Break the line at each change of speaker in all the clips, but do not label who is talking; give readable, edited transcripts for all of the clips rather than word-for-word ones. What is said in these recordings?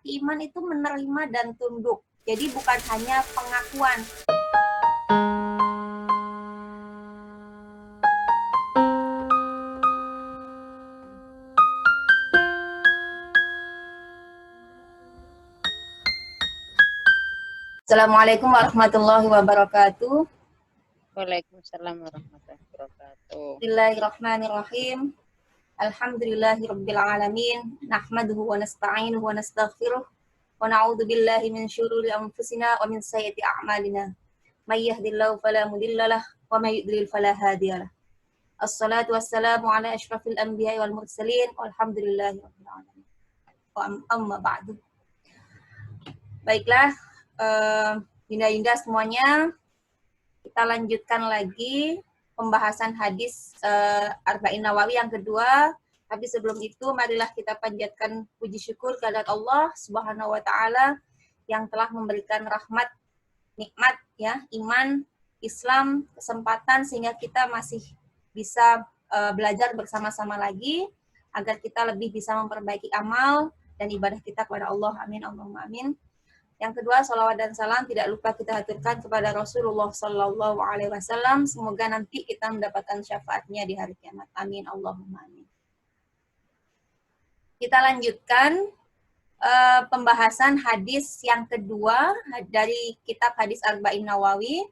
arti iman itu menerima dan tunduk. Jadi bukan hanya pengakuan. Assalamualaikum warahmatullahi wabarakatuh.
Waalaikumsalam warahmatullahi wabarakatuh.
Bismillahirrahmanirrahim. Alhamdulillahirabbil alamin. Nahmaduhu wa nasta'inuhu wa nastaghfiruh. Wa na'udzu billahi min syururi anfusina wa min sayyiati a'malina. May yahdihillahu fala mudhillalah wa may yudlil fala hadiyalah. Assalatu wassalamu ala asyrafil anbiya'i wal mursalin walhamdulillahirabbil alamin. Wa amma ba'du. Baiklah, Yunda-yunda semuanya, kita lanjutkan lagi pembahasan hadis Arba'in Nawawi yang kedua. Tapi sebelum itu, marilah kita panjatkan puji syukur kehadirat Allah Subhanahu wa Ta'ala yang telah memberikan rahmat, nikmat, ya, iman, Islam, kesempatan sehingga kita masih bisa belajar bersama-sama lagi agar kita lebih bisa memperbaiki amal dan ibadah kita kepada Allah. Amin, Allahumma amin. Yang kedua, salawat dan salam tidak lupa kita haturkan kepada Rasulullah Sallallahu Alaihi Wasallam. Semoga nanti kita mendapatkan syafaatnya di hari kiamat. Amin, Allahumma amin. Kita lanjutkan pembahasan hadis yang kedua dari kitab hadis Arba'in Nawawi.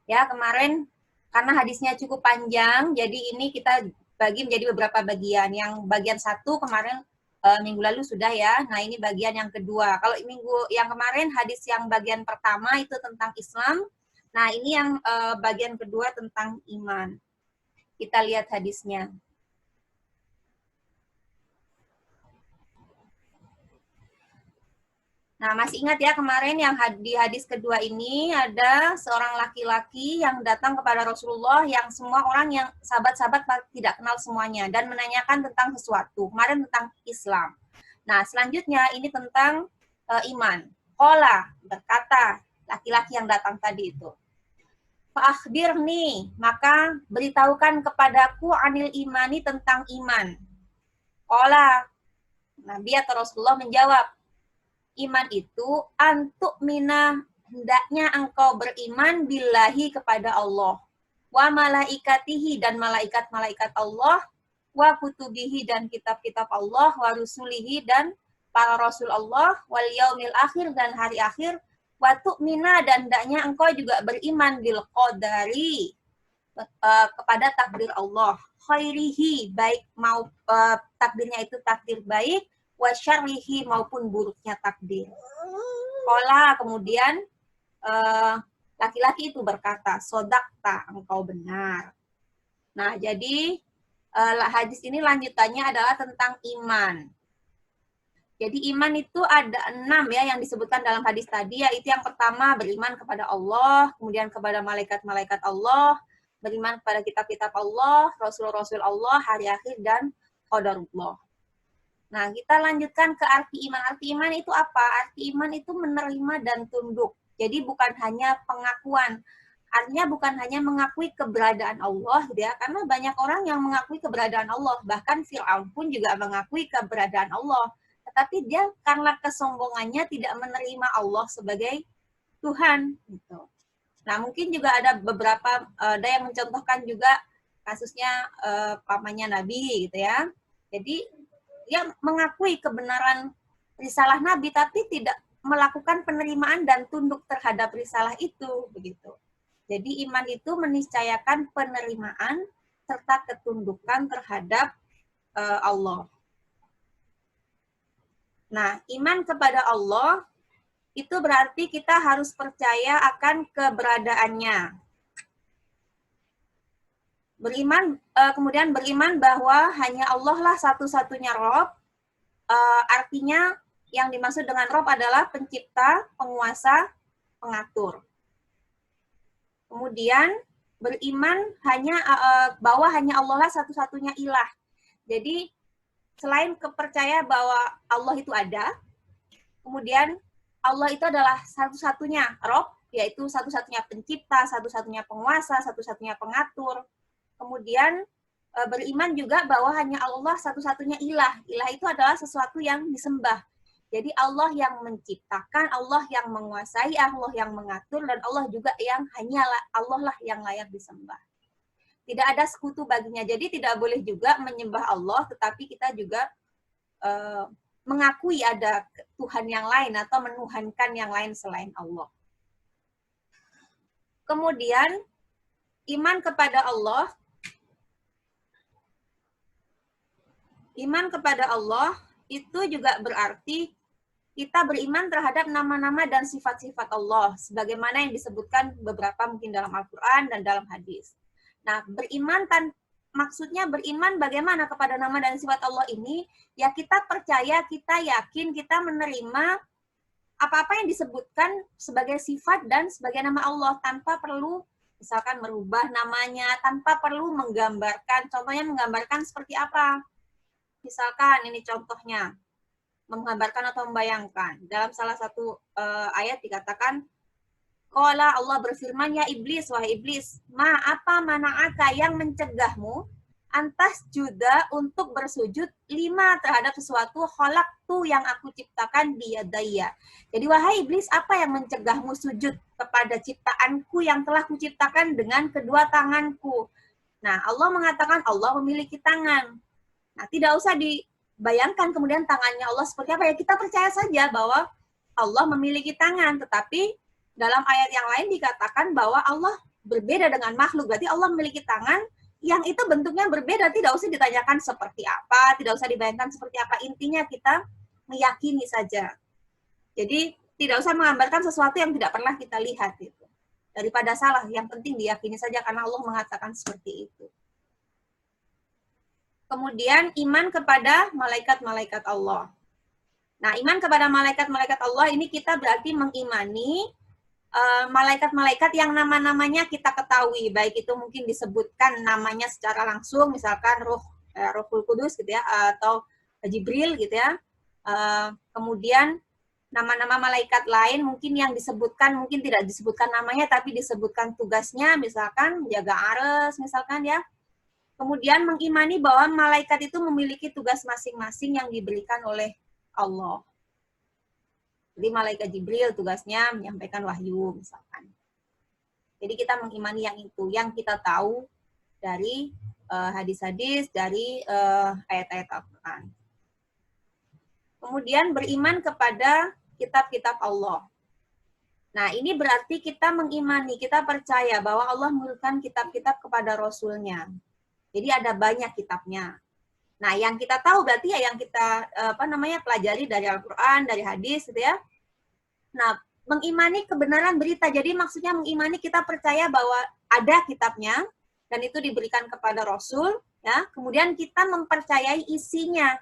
Ya, kemarin karena hadisnya cukup panjang, jadi ini kita bagi menjadi beberapa bagian. Yang bagian satu kemarin minggu lalu sudah ya. Nah, ini bagian yang kedua. Kalau minggu yang kemarin hadis yang bagian pertama itu tentang Islam. Nah, ini yang bagian kedua tentang iman. Kita lihat hadisnya. Nah, masih ingat ya kemarin yang di hadis kedua ini ada seorang laki-laki yang datang kepada Rasulullah yang semua orang yang sahabat-sahabat tidak kenal semuanya dan menanyakan tentang sesuatu. Kemarin tentang Islam. Nah, selanjutnya ini tentang iman. Qala, berkata laki-laki yang datang tadi itu. Fa'akhbirni, maka beritahukan kepadaku anil imani tentang iman. Qala, Nabi atau Rasulullah menjawab, iman itu antuk mina, hendaknya engkau beriman billahi kepada Allah, wa malaikatihi dan malaikat-malaikat Allah, wa kutubihi dan kitab-kitab Allah, wa rusulihi dan para rasul Allah, wal yaumil akhir dan hari akhir, wa tu'mina dan hendaknya engkau juga beriman bil qadari, kepada takdir Allah, khairihi baik mau takdirnya itu takdir baik, wa syarrihi maupun buruknya takdir. Qala kemudian laki-laki itu berkata, sodakta, engkau benar. Nah, jadi hadis ini lanjutannya adalah tentang iman. Jadi iman itu ada 6 ya yang disebutkan dalam hadis tadi, yaitu yang pertama beriman kepada Allah, kemudian kepada malaikat-malaikat Allah, beriman kepada kitab-kitab Allah, rasul-rasul Allah, hari akhir, dan qadarullah. Nah, kita lanjutkan ke arti iman. Arti iman itu apa? Arti iman itu menerima dan tunduk. Jadi bukan hanya pengakuan. Artinya bukan hanya mengakui keberadaan Allah, gitu ya. Karena banyak orang yang mengakui keberadaan Allah. Bahkan Fir'aun pun juga mengakui keberadaan Allah. Tetapi dia karena kesombongannya tidak menerima Allah sebagai Tuhan. Gitu. Nah, mungkin juga ada beberapa, ada yang mencontohkan juga kasusnya pamannya Nabi, gitu ya. Jadi, dia mengakui kebenaran risalah Nabi, tapi tidak melakukan penerimaan dan tunduk terhadap risalah itu, begitu. Jadi iman itu meniscayakan penerimaan serta ketundukan terhadap Allah. Nah, iman kepada Allah itu berarti kita harus percaya akan keberadaannya. Beriman, kemudian beriman bahwa hanya Allah lah satu-satunya Rob, artinya yang dimaksud dengan Rob adalah pencipta, penguasa, pengatur. Kemudian beriman bahwa hanya Allah lah satu-satunya ilah. Jadi selain kepercaya bahwa Allah itu ada, kemudian Allah itu adalah satu-satunya Rob, yaitu satu-satunya pencipta, satu-satunya penguasa, satu-satunya pengatur. Kemudian beriman juga bahwa hanya Allah satu-satunya ilah. Ilah itu adalah sesuatu yang disembah. Jadi Allah yang menciptakan, Allah yang menguasai, Allah yang mengatur, dan Allah juga yang hanyalah Allah lah yang layak disembah. Tidak ada sekutu baginya. Jadi tidak boleh juga menyembah Allah, tetapi kita juga mengakui ada Tuhan yang lain atau menuhankan yang lain selain Allah. Kemudian iman kepada Allah, itu juga berarti kita beriman terhadap nama-nama dan sifat-sifat Allah, sebagaimana yang disebutkan beberapa mungkin dalam Al-Quran dan dalam hadis. Nah, maksudnya beriman bagaimana kepada nama dan sifat Allah ini? Ya kita percaya, kita yakin, kita menerima apa-apa yang disebutkan sebagai sifat dan sebagai nama Allah, tanpa perlu misalkan merubah namanya, tanpa perlu menggambarkan. Contohnya menggambarkan seperti apa? Misalkan ini contohnya, menggambarkan atau membayangkan. Dalam salah satu ayat dikatakan, Qala Allah berfirman, ya iblis, wahai iblis, apa mana'aka yang mencegahmu antas juda untuk bersujud lima terhadap sesuatu kholak tu yang aku ciptakan biyadaya. Jadi wahai iblis, apa yang mencegahmu sujud kepada ciptaanku yang telah kuciptakan dengan kedua tanganku? Nah, Allah mengatakan Allah memiliki tangan. Nah, tidak usah dibayangkan kemudian tangannya Allah seperti apa, ya kita percaya saja bahwa Allah memiliki tangan, tetapi dalam ayat yang lain dikatakan bahwa Allah berbeda dengan makhluk, berarti Allah memiliki tangan yang itu bentuknya berbeda, tidak usah ditanyakan seperti apa, tidak usah dibayangkan seperti apa, intinya kita meyakini saja. Jadi tidak usah menggambarkan sesuatu yang tidak pernah kita lihat itu. Daripada salah, yang penting diyakini saja karena Allah mengatakan seperti itu. Kemudian iman kepada malaikat-malaikat Allah. Nah, iman kepada malaikat-malaikat Allah ini kita berarti mengimani malaikat-malaikat yang nama-namanya kita ketahui, baik itu mungkin disebutkan namanya secara langsung, misalkan Ruhul Kudus gitu ya, atau Jibril gitu ya. Kemudian nama-nama malaikat lain mungkin yang disebutkan, mungkin tidak disebutkan namanya, tapi disebutkan tugasnya, misalkan jaga ares, misalkan ya. Kemudian mengimani bahwa malaikat itu memiliki tugas masing-masing yang diberikan oleh Allah. Jadi malaikat Jibril tugasnya menyampaikan wahyu misalkan. Jadi kita mengimani yang itu, yang kita tahu dari hadis-hadis, dari ayat-ayat Al-Quran. Kemudian beriman kepada kitab-kitab Allah. Nah, ini berarti kita mengimani, kita percaya bahwa Allah menurunkan kitab-kitab kepada Rasul-Nya. Jadi ada banyak kitabnya. Nah, yang kita tahu berarti ya yang kita pelajari dari Al-Qur'an, dari hadis gitu ya. Nah, mengimani kebenaran berita. Jadi maksudnya mengimani kita percaya bahwa ada kitabnya dan itu diberikan kepada Rasul ya. Kemudian kita mempercayai isinya.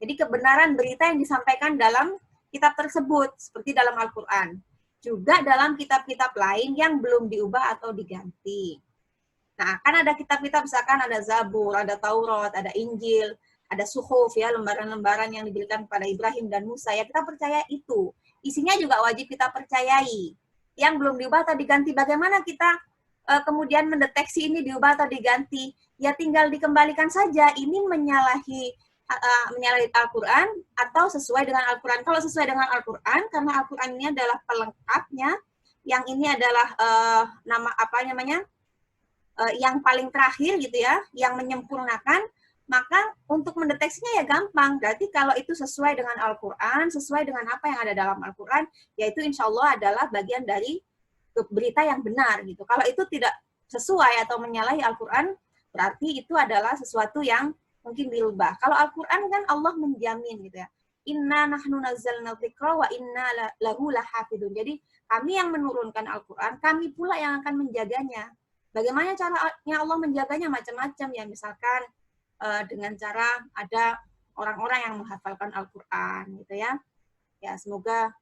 Jadi kebenaran berita yang disampaikan dalam kitab tersebut seperti dalam Al-Qur'an. Juga dalam kitab-kitab lain yang belum diubah atau diganti. Nah, kan ada kitab-kitab misalkan ada Zabur, ada Taurat, ada Injil, ada Suhuf ya, lembaran-lembaran yang diberikan kepada Ibrahim dan Musa, ya kita percaya itu. Isinya juga wajib kita percayai. Yang belum diubah atau diganti, bagaimana kita kemudian mendeteksi ini diubah atau diganti? Ya tinggal dikembalikan saja, ini menyalahi Al-Quran atau sesuai dengan Al-Quran. Kalau sesuai dengan Al-Quran, karena Al-Quran ini adalah pelengkapnya, yang ini adalah yang paling terakhir gitu ya, yang menyempurnakan, maka untuk mendeteksinya ya gampang. Berarti kalau itu sesuai dengan Al-Quran, sesuai dengan apa yang ada dalam Al-Quran, yaitu insya Allah adalah bagian dari berita yang benar gitu. Kalau itu tidak sesuai atau menyalahi Al-Quran, berarti itu adalah sesuatu yang mungkin dirubah. Kalau Al-Quran kan Allah menjamin gitu ya. Inna nahnu nazzalna dzikra wa inna lahu lahafidun. Jadi kami yang menurunkan Al-Quran, kami pula yang akan menjaganya. Bagaimana caranya Allah menjaganya? Macam-macam ya, misalkan dengan cara ada orang-orang yang menghafalkan Al-Quran gitu ya. Ya semoga,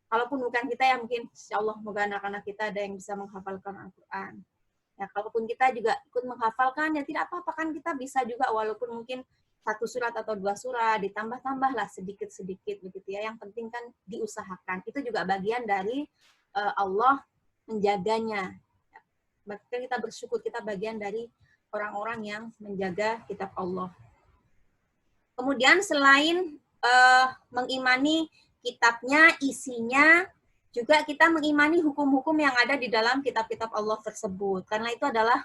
kalaupun bukan kita ya mungkin insya Allah semoga anak-anak kita ada yang bisa menghafalkan Al-Quran. Ya kalaupun kita juga ikut menghafalkan ya tidak apa-apa, kan kita bisa juga walaupun mungkin 1 surat atau 2 surat, ditambah-tambahlah sedikit-sedikit begitu ya. Yang penting kan diusahakan. Itu juga bagian dari Allah menjaganya. Bahkan kita bersyukur kita bagian dari orang-orang yang menjaga kitab Allah. Kemudian selain mengimani kitabnya, isinya, juga kita mengimani hukum-hukum yang ada di dalam kitab-kitab Allah tersebut. Karena itu adalah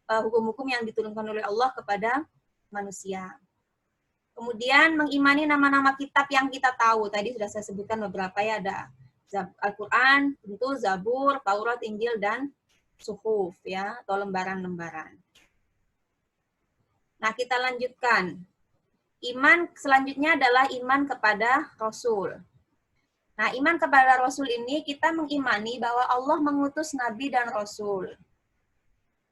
hukum-hukum yang diturunkan oleh Allah kepada manusia. Kemudian mengimani nama-nama kitab yang kita tahu. Tadi sudah saya sebutkan beberapa ya, ada Al-Quran, tentu Zabur, Taurat, Injil, dan Suhuf ya, atau lembaran-lembaran. Nah, kita lanjutkan. Iman selanjutnya adalah iman kepada Rasul. Nah, iman kepada Rasul ini kita mengimani bahwa Allah mengutus Nabi dan Rasul.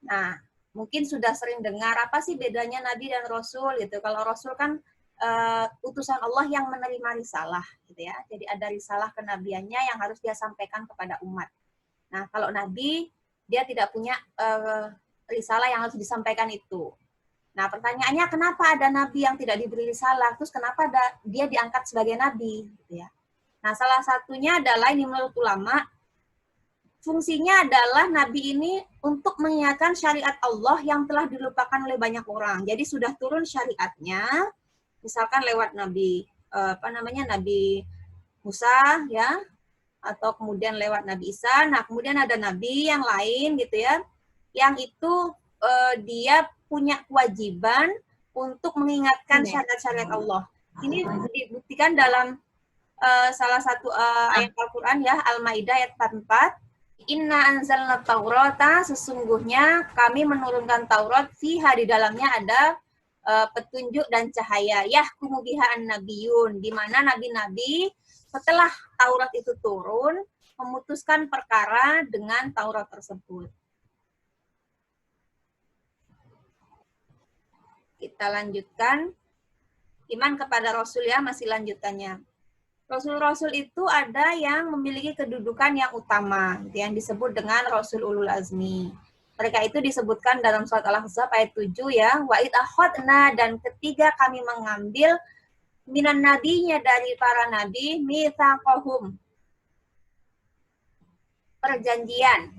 Nah, mungkin sudah sering dengar apa sih bedanya Nabi dan Rasul gitu. Kalau Rasul kan utusan Allah yang menerima risalah gitu ya. Jadi ada risalah kenabiannya yang harus dia sampaikan kepada umat. Nah, kalau Nabi dia tidak punya risalah yang harus disampaikan itu. Nah, pertanyaannya kenapa ada nabi yang tidak diberi risalah? Terus kenapa dia diangkat sebagai nabi? Gitu ya. Nah, salah satunya adalah ini menurut ulama, fungsinya adalah nabi ini untuk mengingatkan syariat Allah yang telah dilupakan oleh banyak orang. Jadi sudah turun syariatnya, misalkan lewat nabi Nabi Musa ya, atau kemudian lewat Nabi Isa. Nah, kemudian ada nabi yang lain gitu ya, yang itu dia punya kewajiban untuk mengingatkan syariat-syariat Allah. Ini dibuktikan dalam salah satu ayat Al-Quran ya, Al-Maidah ayat 44. Inna anzalna Taurata, sesungguhnya kami menurunkan Taurat, fiha di dalamnya ada petunjuk dan cahaya. Yahkumu biha an-nabiyun, di mana nabi-nabi setelah Taurat itu turun memutuskan perkara dengan Taurat tersebut. Kita lanjutkan. Iman kepada Rasul ya, masih lanjutannya. Rasul-Rasul itu ada yang memiliki kedudukan yang utama, yang disebut dengan Rasul Ulul Azmi. Mereka itu disebutkan dalam surat Al-Ahzab ayat 7 ya, wa id akhadna, dan ketiga kami mengambil minan nabinya dari para nabi, mitsaqahum, perjanjian.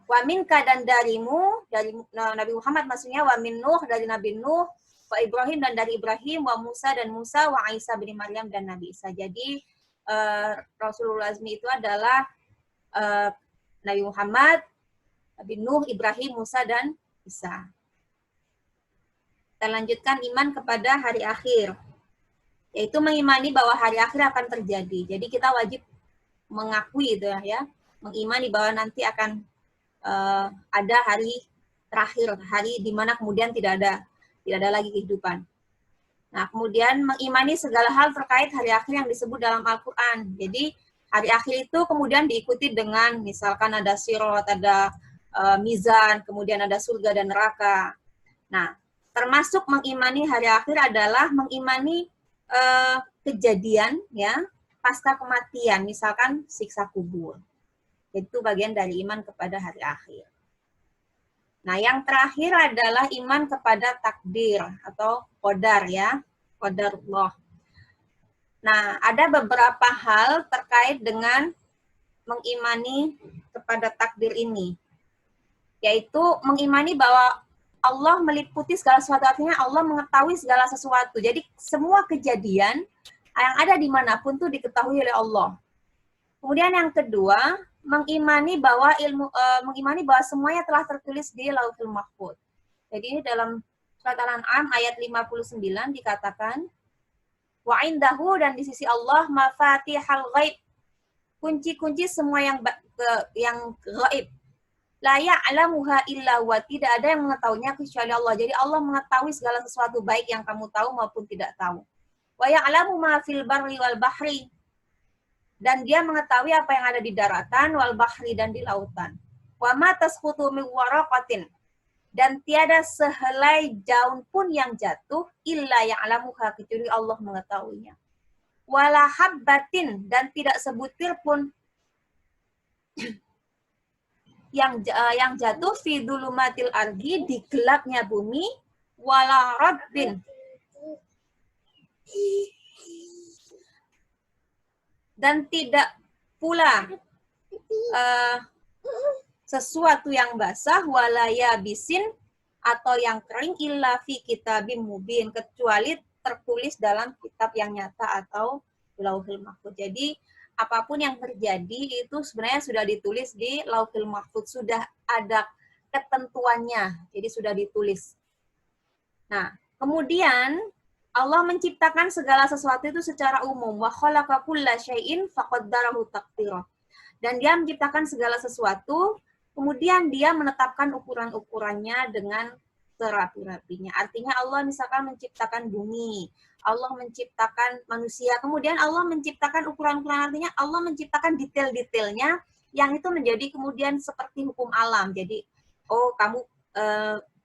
Wa minka, dan darimu, dari Nabi Muhammad maksudnya, wa min Nuh, dari Nabi Nuh, wa Ibrahim, dan dari Ibrahim, wa Musa, dan Musa, wa Isa bin Maryam, dan Nabi Isa. Jadi Rasulullah Azmi itu adalah Nabi Muhammad, Nabi Nuh, Ibrahim, Musa, dan Isa. Kita lanjutkan iman kepada hari akhir, yaitu mengimani bahwa hari akhir akan terjadi. Jadi kita wajib mengakui itu ya, mengimani bahwa nanti akan ada hari terakhir, hari di mana kemudian tidak ada lagi kehidupan. Nah, kemudian mengimani segala hal terkait hari akhir yang disebut dalam Al-Quran. Jadi hari akhir itu kemudian diikuti dengan misalkan ada sirat, ada mizan, kemudian ada surga dan neraka. Nah, termasuk mengimani hari akhir adalah mengimani kejadian ya pasca kematian, misalkan siksa kubur. Itu bagian dari iman kepada hari akhir. Nah, yang terakhir adalah iman kepada takdir atau qadar ya, qadarullah. Nah, ada beberapa hal terkait dengan mengimani kepada takdir ini, yaitu mengimani bahwa Allah meliputi segala sesuatu, artinya Allah mengetahui segala sesuatu. Jadi semua kejadian yang ada dimanapun tuh diketahui oleh Allah. Kemudian yang kedua, mengimani bahwa semuanya telah tertulis di Lauhul Mahfuz. Jadi ini dalam surat Al-An'am ayat 59 dikatakan, wa indahu, dan di sisi Allah, mafatihal ghaib, kunci-kunci semua yang gaib. La ya'lamuha illa wa, tidak ada yang mengetahuinya kecuali Allah. Jadi Allah mengetahui segala sesuatu, baik yang kamu tahu maupun tidak tahu. Wa ya'lamu ma fil barri wal bahri, dan dia mengetahui apa yang ada di daratan, wal bahri, dan di lautan. Wa ma tasqutu min waraqatin, dan tiada sehelai daun pun yang jatuh, illa ya'lamuha, kecuali Allah mengetahuinya. Wala habbatin, dan tidak sebutir pun yang jatuh fi dulumatil ardi, di gelapnya bumi, wala rabbin, dan tidak pula sesuatu yang basah, walaya bisin, atau yang kering, illa fi kitabim mubin, kecuali tertulis dalam kitab yang nyata atau Lauhul Mahfuz. Jadi apapun yang terjadi itu sebenarnya sudah ditulis di Lauhul Mahfuz, sudah ada ketentuannya, jadi sudah ditulis. Nah, kemudian Allah menciptakan segala sesuatu itu secara umum. Wa khalaqa kulla syai'in faqaddarahu taqdira. Dan dia menciptakan segala sesuatu, kemudian dia menetapkan ukuran-ukurannya dengan serapi-rapinya. Artinya Allah misalkan menciptakan bumi, Allah menciptakan manusia, kemudian Allah menciptakan ukuran-ukuran, artinya Allah menciptakan detail-detailnya yang itu menjadi kemudian seperti hukum alam. Jadi, oh kamu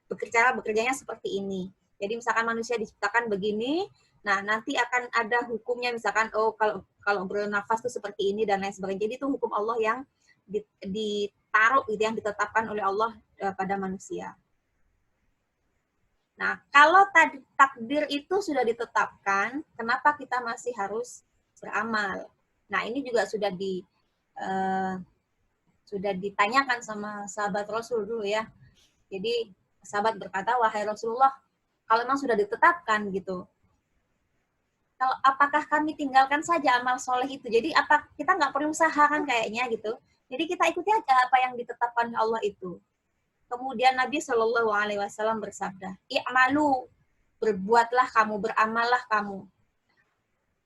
bekerjanya seperti ini. Jadi misalkan manusia diciptakan begini, nah nanti akan ada hukumnya, misalkan oh kalau bernafas itu seperti ini dan lain sebagainya. Jadi itu hukum Allah yang ditaruh gitu, yang ditetapkan oleh Allah pada manusia. Nah, kalau takdir itu sudah ditetapkan, kenapa kita masih harus beramal? Nah, ini juga sudah ditanyakan sama sahabat Rasul dulu ya. Jadi sahabat berkata, wahai Rasulullah, kalau memang sudah ditetapkan gitu, kalau apakah kami tinggalkan saja amal soleh itu? Jadi apa kita nggak perlu usaha kan kayaknya gitu? Jadi kita ikuti aja apa yang ditetapkan Allah itu. Kemudian Nabi Shallallahu Alaihi Wasallam bersabda, "I'malu, berbuatlah kamu, beramallah kamu.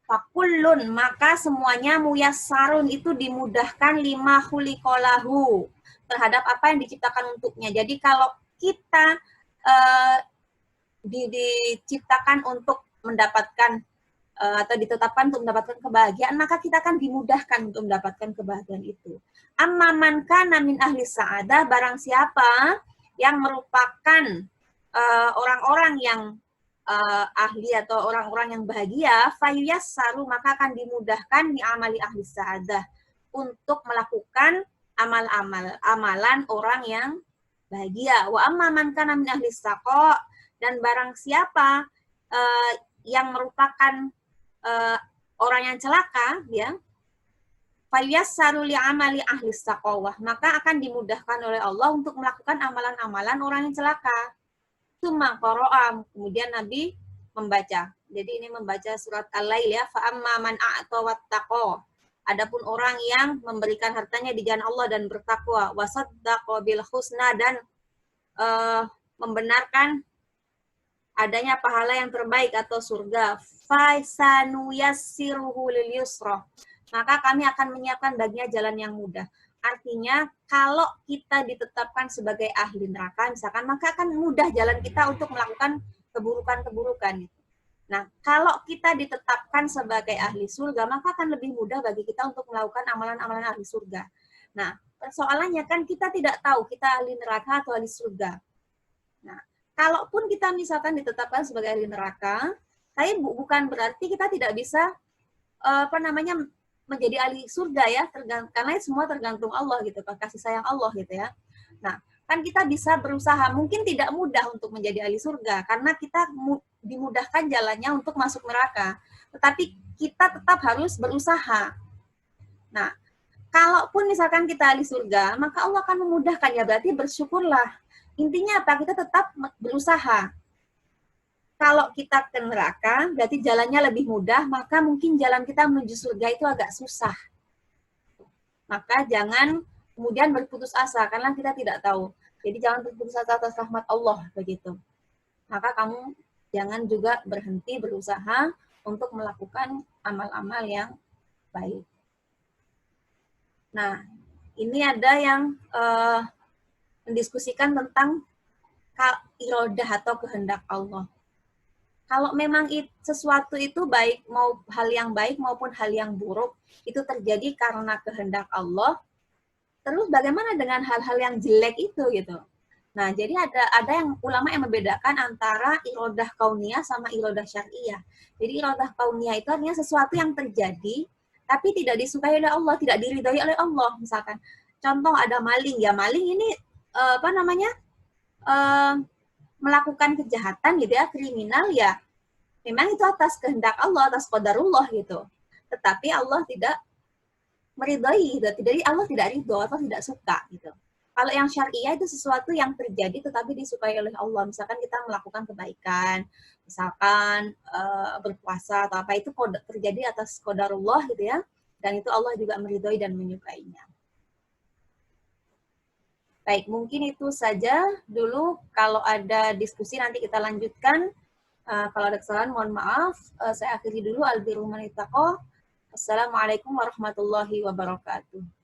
Fakullun, maka semuanya muyassarun, itu dimudahkan lima khuliqalahu, terhadap apa yang diciptakan untuknya. Jadi kalau kita diciptakan untuk mendapatkan atau ditetapkan untuk mendapatkan kebahagiaan, maka kita akan dimudahkan untuk mendapatkan kebahagiaan itu. Amma man kana min ahli sa'adah, barang siapa yang merupakan orang-orang yang ahli atau orang-orang yang bahagia, fayuyassaru, maka akan dimudahkan di amali ahli sa'adah, untuk melakukan amalan orang yang bahagia. Wa amma man kana min ahli saqa, dan barang siapa yang merupakan orang yang celaka, ya, fayassaru li amali ahli saqawah, maka akan dimudahkan oleh Allah untuk melakukan amalan-amalan orang yang celaka. Tsumma qara'a, kemudian Nabi membaca. Jadi ini membaca surat Al-Lail ya, fa amma man a'ta wattaqa. Adapun orang yang memberikan hartanya di jalan Allah dan bertakwa, wa saddaqa bil husna, dan membenarkan adanya pahala yang terbaik atau surga, faisanuyassiruhu lil yusra, maka kami akan menyiapkan baginya jalan yang mudah. Artinya kalau kita ditetapkan sebagai ahli neraka misalkan, maka akan mudah jalan kita untuk melakukan keburukan-keburukan. Nah, kalau kita ditetapkan sebagai ahli surga, maka akan lebih mudah bagi kita untuk melakukan amalan-amalan ahli surga. Nah, persoalannya kan kita tidak tahu kita ahli neraka atau ahli surga. Nah, kalaupun kita misalkan ditetapkan sebagai ahli neraka, tapi bukan berarti kita tidak bisa menjadi ahli surga ya, karena semua tergantung Allah gitu, kasih sayang Allah gitu ya. Nah, kan kita bisa berusaha, mungkin tidak mudah untuk menjadi ahli surga karena kita dimudahkan jalannya untuk masuk neraka, tetapi kita tetap harus berusaha. Nah, kalaupun misalkan kita ahli surga, maka Allah akan memudahkan, ya berarti bersyukurlah. Intinya apa? Kita tetap berusaha. Kalau kita ke neraka, berarti jalannya lebih mudah, maka mungkin jalan kita menuju surga itu agak susah. Maka jangan kemudian berputus asa, karena kita tidak tahu. Jadi jangan berputus asa atas rahmat Allah, begitu. Maka kamu jangan juga berhenti berusaha untuk melakukan amal-amal yang baik. Nah, ini ada yang mendiskusikan tentang irodah atau kehendak Allah. Kalau memang sesuatu itu baik, mau hal yang baik maupun hal yang buruk, itu terjadi karena kehendak Allah. Terus bagaimana dengan hal-hal yang jelek itu gitu? Nah, jadi ada yang ulama yang membedakan antara irodah kauniyah sama irodah syariah. Jadi irodah kauniyah itu artinya sesuatu yang terjadi tapi tidak disukai oleh Allah, tidak diridhai oleh Allah. Misalkan contoh ada maling, ya maling ini melakukan kejahatan gitu ya, kriminal ya, memang itu atas kehendak Allah, atas qadarullah gitu. Tetapi Allah tidak meridhai, Allah tidak ridho atau tidak suka gitu. Kalau yang syariah itu sesuatu yang terjadi tetapi disukai oleh Allah. Misalkan kita melakukan kebaikan, misalkan berpuasa atau apa, itu terjadi atas qadarullah gitu ya. Dan itu Allah juga meridhoi dan menyukainya. Baik, mungkin itu saja dulu. Kalau ada diskusi nanti kita lanjutkan. Kalau ada kesalahan mohon maaf. Saya akhiri dulu. Albirru man ittaqah. Assalamualaikum warahmatullahi wabarakatuh.